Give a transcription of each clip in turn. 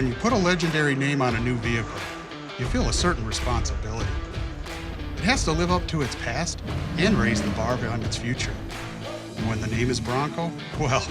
When you put a legendary name on a new vehicle, you feel a certain responsibility. It has to live up to its past and raise the bar on its future. And when the name is Bronco, well,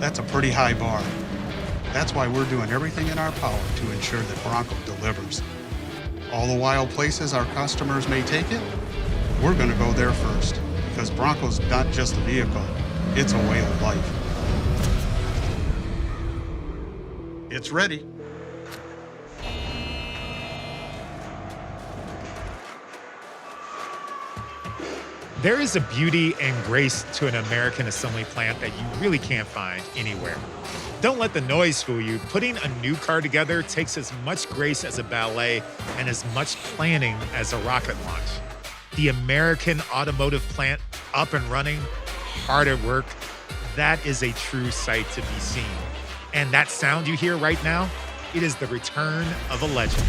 that's a pretty high bar. That's why we're doing everything in our power to ensure that Bronco delivers. All the wild places our customers may take it, we're going to go there first, because Bronco's not just a vehicle, it's a way of life. It's ready. There is a beauty and grace to an American assembly plant that you really can't find anywhere. Don't let the noise fool you. Putting a new car together takes as much grace as a ballet and as much planning as a rocket launch. The American automotive plant up and running, hard at work, that is a true sight to be seen. And that sound you hear right now, it is the return of a legend.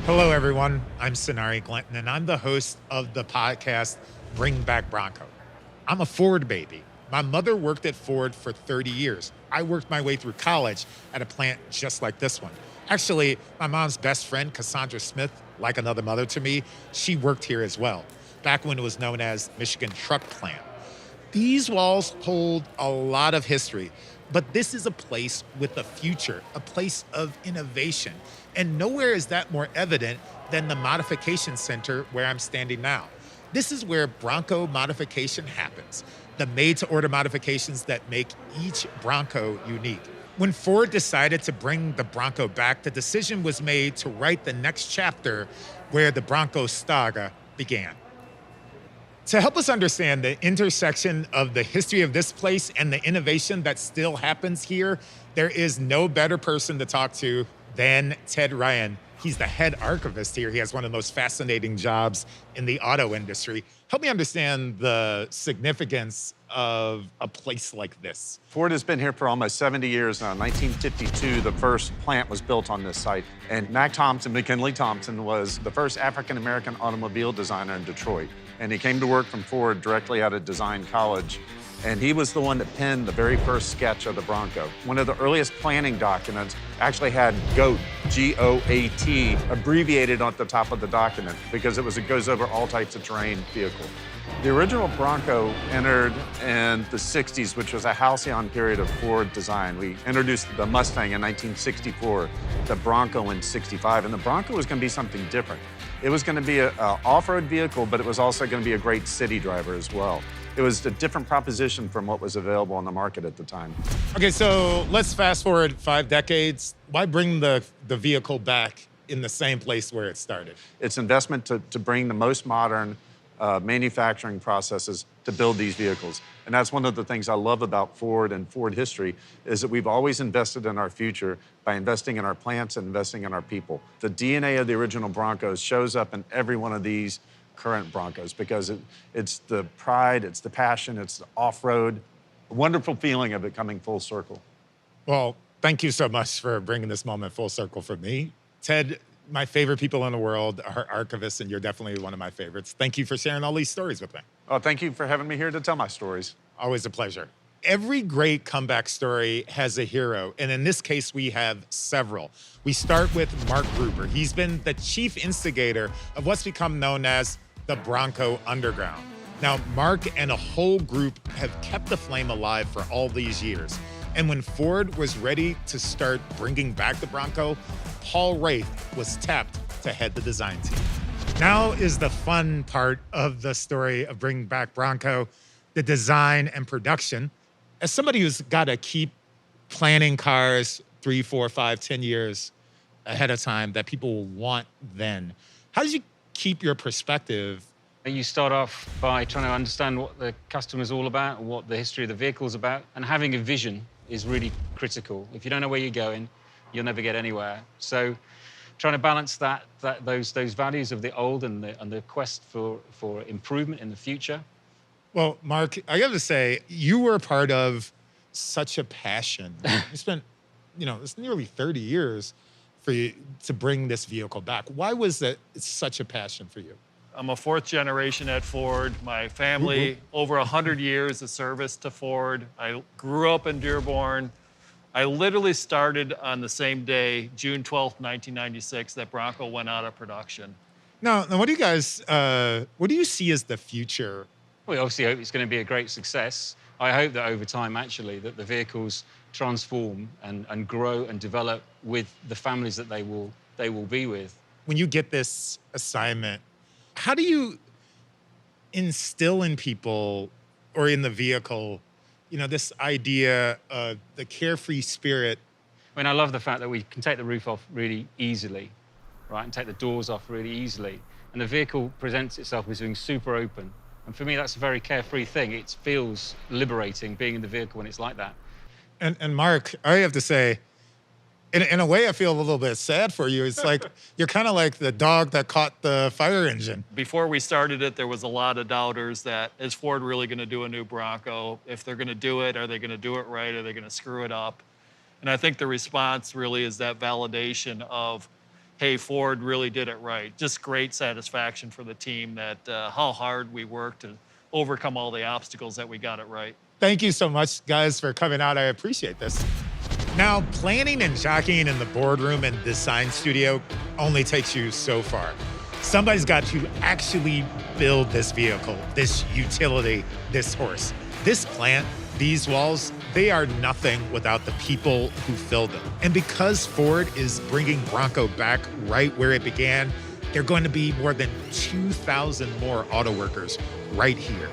Hello, everyone. I'm Sonari Glinton, and I'm the host of the podcast, Bring Back Bronco. I'm a Ford baby. My mother worked at Ford for 30 years. I worked my way through college at a plant just like this one. Actually, my mom's best friend, Cassandra Smith, like another mother to me, she worked here as well, back when it was known as Michigan Truck Plant. These walls hold a lot of history, but this is a place with a future, a place of innovation. And nowhere is that more evident than the modification center where I'm standing now. This is where Bronco modification happens, the made-to-order modifications that make each Bronco unique. When Ford decided to bring the Bronco back, the decision was made to write the next chapter where the Bronco saga began. To help us understand the intersection of the history of this place and the innovation that still happens here, there is no better person to talk to than Ted Ryan. He's the head archivist here. He has one of the most fascinating jobs in the auto industry. Help me understand the significance of a place like this. Ford has been here for almost 70 years now. In 1952, the first plant was built on this site. And Mac Thompson, McKinley Thompson, was the first African-American automobile designer in Detroit. And he came to work from Ford directly out of Design College. And he was the one that penned the very first sketch of the Bronco. One of the earliest planning documents actually had GOAT, G-O-A-T, abbreviated on the top of the document because it goes over all types of terrain vehicle. The original Bronco entered in the 60s, which was a halcyon period of Ford design. We introduced the Mustang in 1964, the Bronco in 65, and the Bronco was gonna be something different. It was gonna be an off-road vehicle, but it was also gonna be a great city driver as well. It was a different proposition from what was available on the market at the time. Okay, so let's fast forward 5 decades. Why bring the vehicle back in the same place where it started? It's investment to bring the most modern manufacturing processes to build these vehicles. And that's one of the things I love about Ford and Ford history is that we've always invested in our future by investing in our plants and investing in our people. The DNA of the original Broncos shows up in every one of these current Broncos because it's the pride, it's the passion, it's the off-road, wonderful feeling of it coming full circle. Well, thank you so much for bringing this moment full circle for me. Ted, my favorite people in the world are archivists, and you're definitely one of my favorites. Thank you for sharing all these stories with me. Oh, thank you for having me here to tell my stories. Always a pleasure. Every great comeback story has a hero, and in this case, we have several. We start with Mark Gruber. He's been the chief instigator of what's become known as the Bronco Underground. Now, Mark and a whole group have kept the flame alive for all these years. And when Ford was ready to start bringing back the Bronco, Paul Wraith was tapped to head the design team. Now is the fun part of the story of bringing back Bronco, the design and production. As somebody who's got to keep planning cars 3, 4, 5, 10 years ahead of time that people will want then, how did you keep your perspective? You start off by trying to understand what the customer's all about, what the history of the vehicle's about, and having a vision is really critical. If you don't know where you're going, you'll never get anywhere. So trying to balance those values of the old and the quest for improvement in the future. Well, Mark, I got to say, you were part of such a passion. You spent, it's nearly 30 years for you to bring this vehicle back. Why was that such a passion for you? I'm a fourth generation at Ford. My family, over 100 years of service to Ford. I grew up in Dearborn. I literally started on the same day, June 12th, 1996, that Bronco went out of production. Now, what do you guys, what do you see as the future? We obviously hope it's going to be a great success. I hope that over time, actually, that the vehicles transform and grow and develop with the families that they will be with. When you get this assignment, how do you instill in people or in the vehicle, this idea of the carefree spirit? I mean, I love the fact that we can take the roof off really easily, right, and take the doors off really easily. And the vehicle presents itself as being super open. And for me, that's a very carefree thing. It feels liberating being in the vehicle when it's like that. And Mark, I have to say, in a way, I feel a little bit sad for you. It's like you're kind of like the dog that caught the fire engine. Before we started it, there was a lot of doubters that, is Ford really going to do a new Bronco? If they're going to do it, are they going to do it right? Are they going to screw it up? And I think the response really is that validation of, hey, Ford really did it right. Just great satisfaction for the team that how hard we worked to overcome all the obstacles that we got it right. Thank you so much, guys, for coming out. I appreciate this. Now, planning and jockeying in the boardroom and design studio only takes you so far. Somebody's got to actually build this vehicle, this utility, this horse. This plant, these walls, they are nothing without the people who filled them. And because Ford is bringing Bronco back right where it began, there are going to be more than 2,000 more auto workers right here.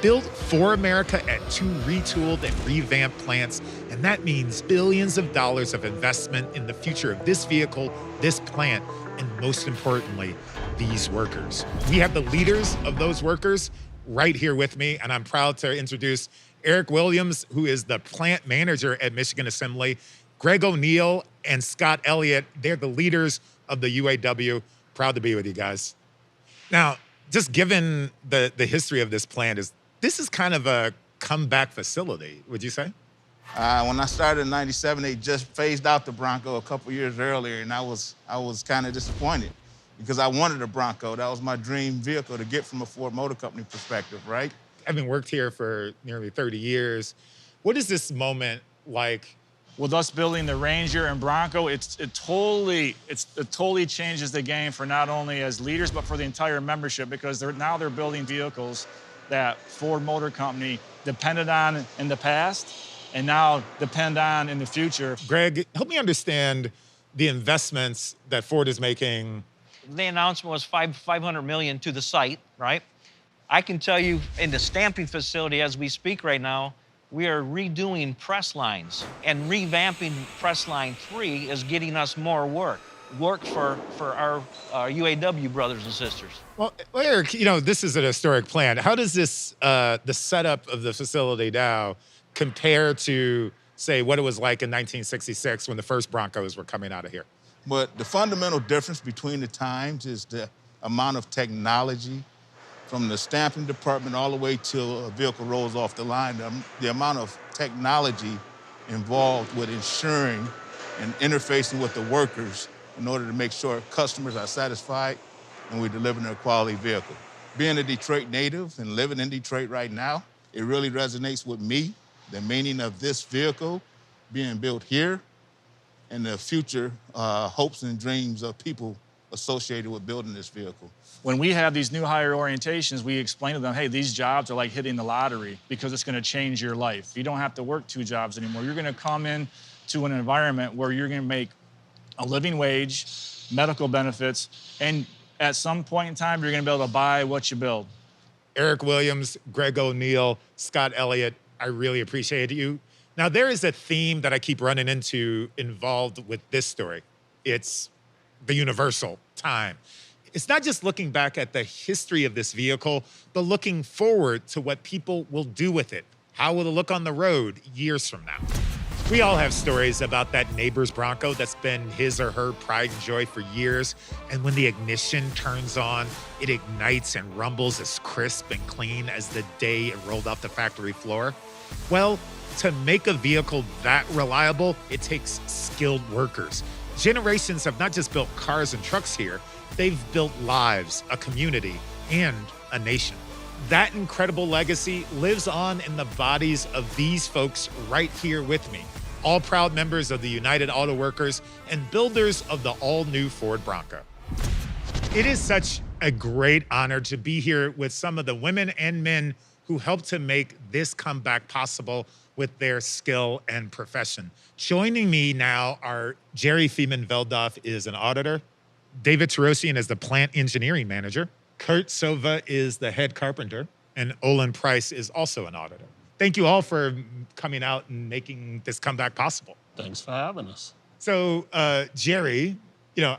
Built for America at 2 retooled and revamped plants, and that means billions of dollars of investment in the future of this vehicle, this plant, and most importantly, these workers. We have the leaders of those workers right here with me, and I'm proud to introduce Eric Williams, who is the plant manager at Michigan Assembly, Greg O'Neill and Scott Elliott. They're the leaders of the UAW. Proud to be with you guys. Now, just given the history of this plant, this is kind of a comeback facility, would you say? When I started in '97, they just phased out the Bronco a couple years earlier, and I was kind of disappointed because I wanted a Bronco. That was my dream vehicle to get from a Ford Motor Company perspective, right? Having worked here for nearly 30 years, what is this moment like? With us building the Ranger and Bronco, it totally changes the game for not only as leaders, but for the entire membership, because now they're building vehicles that Ford Motor Company depended on in the past and now depend on in the future. Greg, help me understand the investments that Ford is making. The announcement was $500 million to the site, right? I can tell you in the stamping facility as we speak right now, we are redoing press lines, and revamping press line 3 is getting us more work for our UAW brothers and sisters. Well, Eric, this is an historic plant. How does this, the setup of the facility now compare to, say, what it was like in 1966 when the first Broncos were coming out of here? But the fundamental difference between the times is the amount of technology from the stamping department all the way till a vehicle rolls off the line. The amount of technology involved with ensuring and interfacing with the workers in order to make sure customers are satisfied and we're delivering a quality vehicle. Being a Detroit native and living in Detroit right now, it really resonates with me, the meaning of this vehicle being built here and the future hopes and dreams of people associated with building this vehicle. When we have these new hire orientations, we explain to them, hey, these jobs are like hitting the lottery because it's gonna change your life. You don't have to work 2 jobs anymore. You're gonna come in to an environment where you're gonna make a living wage, medical benefits, and at some point in time, you're gonna be able to buy what you build. Eric Williams, Greg O'Neill, Scott Elliott, I really appreciate you. Now, there is a theme that I keep running into involved with this story. It's the universal time. It's not just looking back at the history of this vehicle, but looking forward to what people will do with it. How will it look on the road years from now? We all have stories about that neighbor's Bronco that's been his or her pride and joy for years. And when the ignition turns on, it ignites and rumbles as crisp and clean as the day it rolled off the factory floor. Well, to make a vehicle that reliable, it takes skilled workers. Generations have not just built cars and trucks here, they've built lives, a community, and a nation. That incredible legacy lives on in the bodies of these folks right here with me, all proud members of the United Auto Workers and builders of the all-new Ford Bronco. It is such a great honor to be here with some of the women and men who helped to make this comeback possible with their skill and profession. Joining me now are Jerry Feeman-Veldoff is an auditor, David Tarosian is the plant engineering manager, Kurt Sova is the head carpenter, and Olin Price is also an auditor. Thank you all for coming out and making this comeback possible. Thanks for having us. So, Jerry,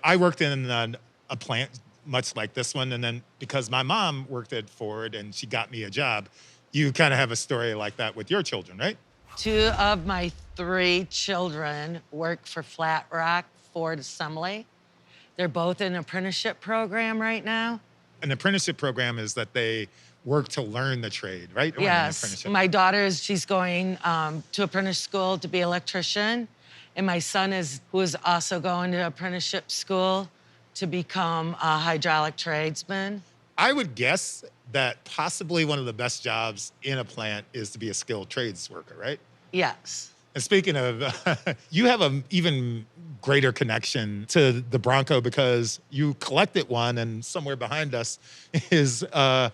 I worked in a plant much like this one, and then because my mom worked at Ford and she got me a job, you kind of have a story like that with your children, right? 2 of my 3 children work for Flat Rock Ford Assembly. They're both in an apprenticeship program right now. An apprenticeship program is that they work to learn the trade, right? Or Yes, my daughter she's going to apprentice school to be an electrician. And my son who is also going to apprenticeship school to become a hydraulic tradesman. I would guess that possibly one of the best jobs in a plant is to be a skilled trades worker, right? Yes. And speaking of, you have an even greater connection to the Bronco because you collected one, and somewhere behind us is a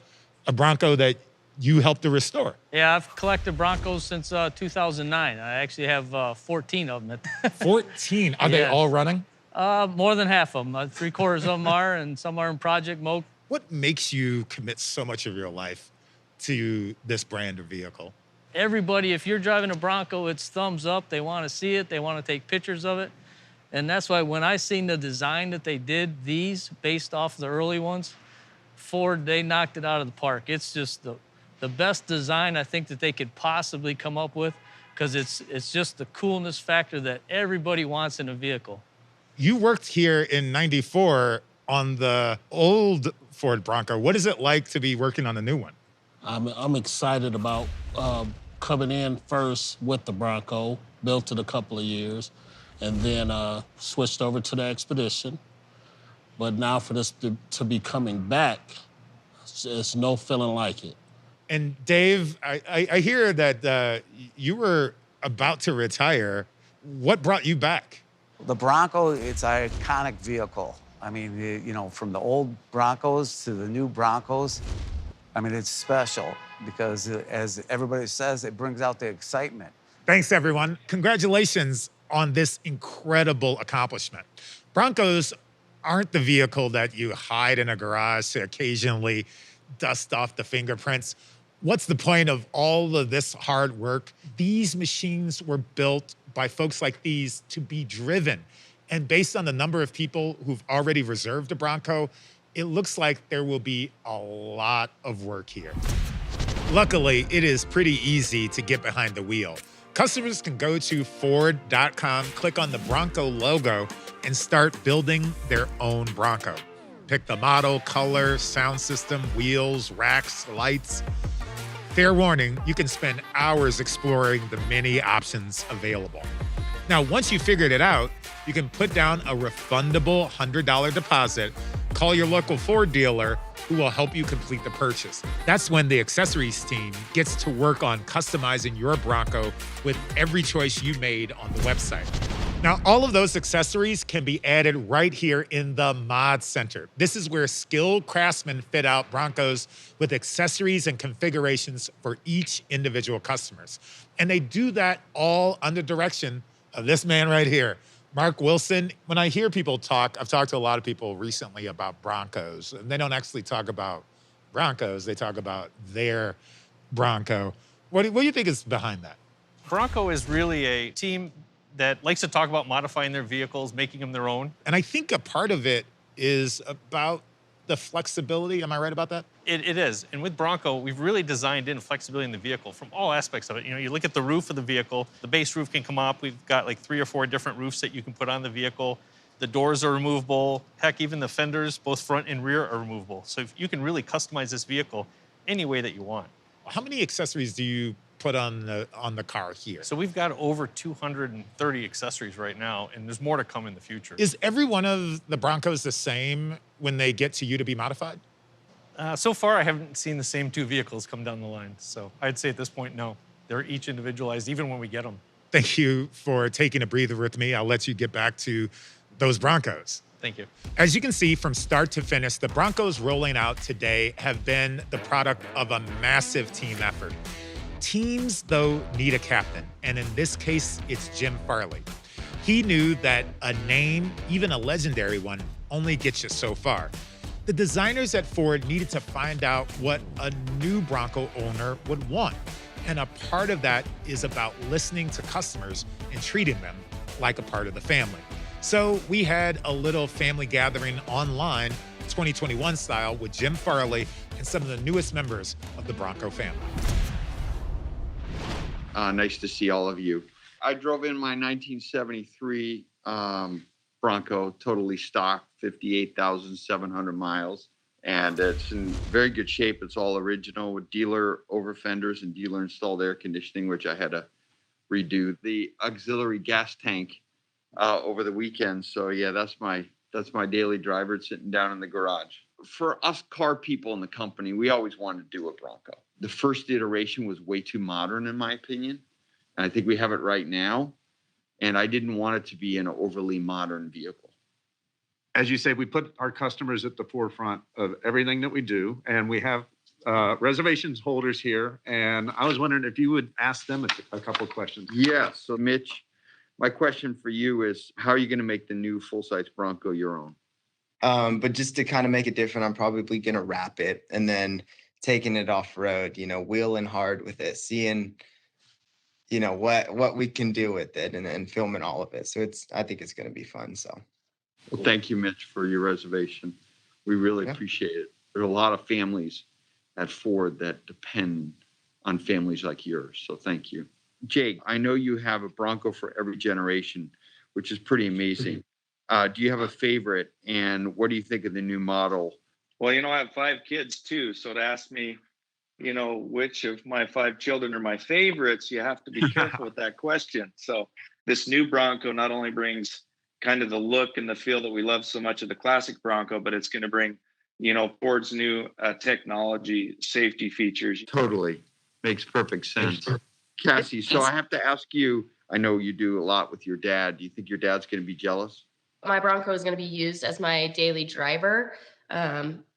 Bronco that you helped to restore. Yeah, I've collected Broncos since 2009. I actually have 14 of them. 14? Are they all running? More than half of them. 3/4 of them are, and some are in project mode. What makes you commit so much of your life to this brand of vehicle? Everybody, if you're driving a Bronco, it's thumbs up. They want to see it. They want to take pictures of it. And that's why when I seen the design that they did, these based off the early ones, Ford, they knocked it out of the park. It's just the best design I think that they could possibly come up with, because it's just the coolness factor that everybody wants in a vehicle. You worked here in '94 on the old Ford Bronco. What is it like to be working on a new one? I'm excited about coming in first with the Bronco, built it a couple of years, and then switched over to the Expedition. But now for this to be coming back, it's no feeling like it. And Dave, I hear that you were about to retire. What brought you back? The Bronco, it's an iconic vehicle. I mean, from the old Broncos to the new Broncos, I mean, it's special because, as everybody says, it brings out the excitement. Thanks, everyone. Congratulations on this incredible accomplishment. Broncos aren't the vehicle that you hide in a garage to occasionally dust off the fingerprints. What's the point of all of this hard work? These machines were built by folks like these to be driven. And based on the number of people who've already reserved a Bronco, it looks like there will be a lot of work here. Luckily, it is pretty easy to get behind the wheel. Customers can go to Ford.com, click on the Bronco logo, and start building their own Bronco. Pick the model, color, sound system, wheels, racks, lights. Fair warning, you can spend hours exploring the many options available. Now, once you figured it out, you can put down a refundable $100 deposit, call your local Ford dealer, who will help you complete the purchase. That's when the accessories team gets to work on customizing your Bronco with every choice you made on the website. Now, all of those accessories can be added right here in the Mod Center. This is where skilled craftsmen fit out Broncos with accessories and configurations for each individual customers. And they do that all under direction of this man right here, Mark Wilson. When I hear people talk, I've talked to a lot of people recently about Broncos, and they don't actually talk about Broncos, they talk about their Bronco. What do you think is behind that? Bronco is really a team that likes to talk about modifying their vehicles, making them their own. And I think a part of it is about the flexibility. Am I right about that? It is. And with Bronco, we've really designed in flexibility in the vehicle from all aspects of it. You look at the roof of the vehicle, the base roof can come up. We've got like 3 or 4 different roofs that you can put on the vehicle. The doors are removable. Heck, even the fenders, both front and rear, are removable. So you can really customize this vehicle any way that you want. How many accessories do you put on the car here? So we've got over 230 accessories right now, and there's more to come in the future. Is every one of the Broncos the same when they get to you to be modified? So far, I haven't seen the same two vehicles come down the line. So I'd say at this point, no. They're each individualized, even when we get them. Thank you for taking a breather with me. I'll let you get back to those Broncos. Thank you. As you can see, from start to finish, the Broncos rolling out today have been the product of a massive team effort. Teams, though, need a captain, and in this case, it's Jim Farley. He knew that a name, even a legendary one, only gets you so far. The designers at Ford needed to find out what a new Bronco owner would want, and a part of that is about listening to customers and treating them like a part of the family. So we had a little family gathering online, 2021 style, with Jim Farley and some of the newest members of the Bronco family. Nice to see all of you. I drove in my 1973 Bronco, totally stock, 58,700 miles. And it's in very good shape. It's all original with dealer over fenders and dealer installed air conditioning, which I had to redo. The auxiliary gas tank over the weekend. So yeah, that's my daily driver. It's sitting down in the garage. For us car people in the company, we always wanted to do a Bronco. The first iteration was way too modern, in my opinion. And I think we have it right now. And I didn't want it to be an overly modern vehicle. As you say, we put our customers at the forefront of everything that we do, and we have reservations holders here. And I was wondering if you would ask them a couple of questions. Yeah. So Mitch, my question for you is, how are you going to make the new full-size Bronco your own? But just to kind of make it different, I'm probably going to wrap it and then taking it off road, wheeling hard with it, seeing, what we can do with it and filming all of it. So I think it's going to be fun. So. Well, thank you, Mitch, for your reservation. We really appreciate it. There's a lot of families at Ford that depend on families like yours. So thank you. Jake, I know you have a Bronco for every generation, which is pretty amazing. Do you have a favorite? And what do you think of the new model? Well, I have 5 kids too. So to ask me, which of my 5 children are my favorites, you have to be careful with that question. So this new Bronco not only brings kind of the look and the feel that we love so much of the classic Bronco, but it's going to bring, Ford's new technology, safety features. Totally. Makes perfect sense. Cassie, so I have to ask you, I know you do a lot with your dad. Do you think your dad's going to be jealous? My Bronco is going to be used as my daily driver.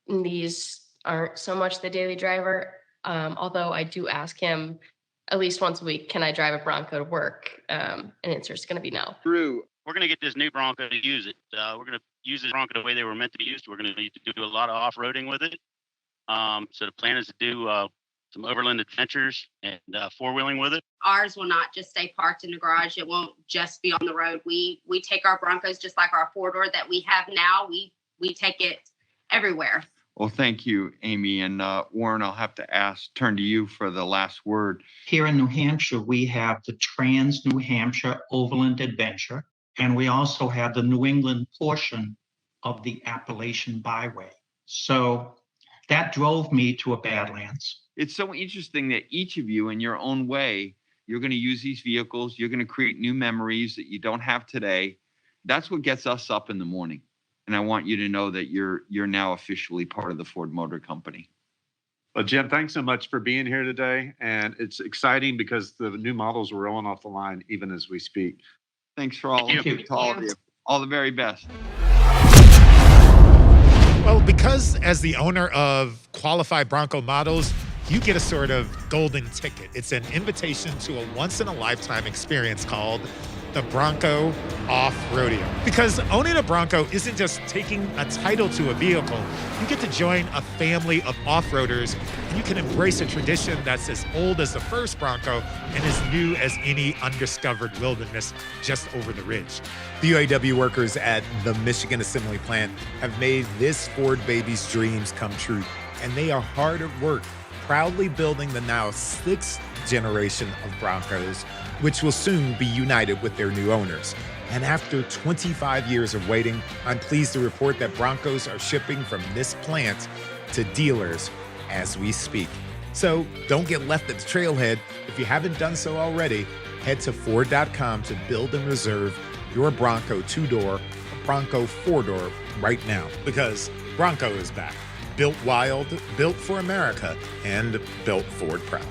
These aren't so much the daily driver, although I do ask him at least once a week, can I drive a Bronco to work? And the answer is going to be no. Drew. We're going to get this new Bronco to use it. We're going to use this Bronco the way they were meant to be used. We're going to need to do a lot of off-roading with it. So the plan is to do some overland adventures and four-wheeling with it. Ours will not just stay parked in the garage. It won't just be on the road. We take our Broncos just like our four-door that we have now. We take it everywhere. Well, thank you, Amy. And Warren, I'll have to turn to you for the last word. Here in New Hampshire, we have the Trans New Hampshire Overland Adventure, and we also have the New England portion of the Appalachian Byway. So that drove me to a Badlands. It's so interesting that each of you, in your own way, you're going to use these vehicles. You're going to create new memories that you don't have today. That's what gets us up in the morning. And I want you to know that you're now officially part of the Ford Motor Company. Well, Jim, thanks so much for being here today. And it's exciting because the new models are rolling off the line even as we speak. Thanks for all of you. To all of you. All the very best. Well, because as the owner of qualified Bronco models, you get a sort of golden ticket. It's an invitation to a once-in-a-lifetime experience called the Bronco Off-Rodeo. Because owning a Bronco isn't just taking a title to a vehicle. You get to join a family of off-roaders, and you can embrace a tradition that's as old as the first Bronco and as new as any undiscovered wilderness just over the ridge. The UAW workers at the Michigan Assembly Plant have made this Ford baby's dreams come true, and they are hard at work, proudly building the now 6th generation of Broncos, which will soon be united with their new owners. And after 25 years of waiting, I'm pleased to report that Broncos are shipping from this plant to dealers as we speak. So don't get left at the trailhead. If you haven't done so already, head to Ford.com to build and reserve your Bronco 2-door or Bronco 4-door right now, because Bronco is back. Built wild, built for America, and built Ford proud.